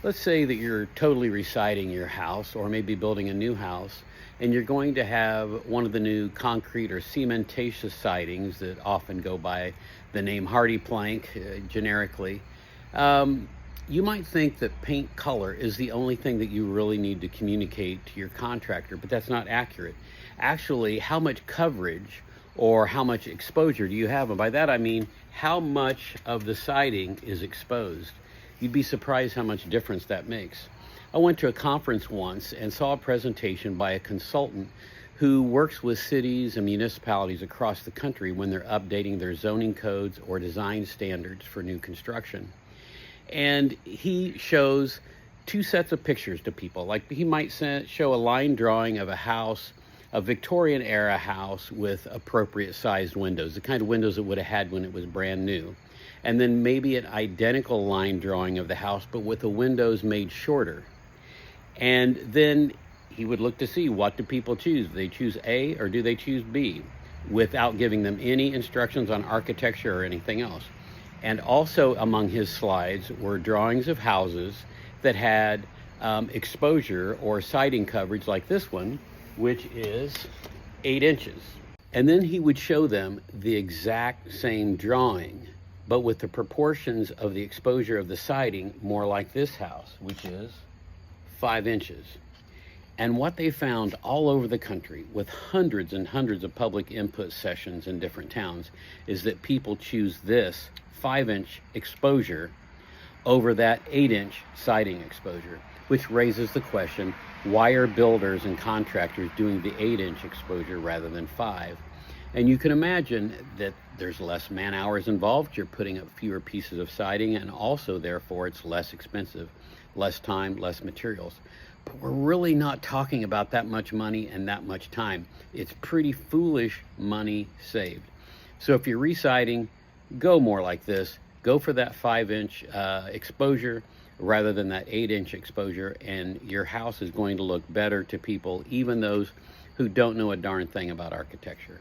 Let's say that you're totally residing your house or maybe building a new house, and you're going to have one of the new concrete or cementatious sidings that often go by the name hardy plank generically. Um, you might think that paint color is the only thing that you really need to communicate to your contractor, but that's not accurate. Actually, how much coverage or how much exposure do you have? And by that I mean how much of the siding is exposed. You'd be surprised how much difference that makes. I went to a conference once and saw a presentation by a consultant who works with cities and municipalities across the country when they're updating their zoning codes or design standards for new construction. And he shows two sets of pictures to people. Like he might show a line drawing of a house, a Victorian era house with appropriate sized windows, the kind of windows it would have had when it was brand new. And then maybe an identical line drawing of the house, but with the windows made shorter. And then he would look to see, what do people choose? Do they choose A or do they choose B? Without giving them any instructions on architecture or anything else. And also among his slides were drawings of houses that had exposure or siding coverage like this one, which is 8 inches. And then he would show them the exact same drawing, but with the proportions of the exposure of the siding more like this house, which is 5 inches. And what they found all over the country with hundreds and hundreds of public input sessions in different towns is that people choose this 5-inch exposure over that 8-inch siding exposure, which raises the question, why are builders and contractors doing the 8-inch exposure rather than 5? And you can imagine that there's less man hours involved, you're putting up fewer pieces of siding, and also therefore it's less expensive, less time, less materials. But we're really not talking about that much money and that much time. It's pretty foolish money saved. So if you're residing, go more like this. Go for that 5-inch exposure rather than that 8-inch exposure, and your house is going to look better to people, even those who don't know a darn thing about architecture.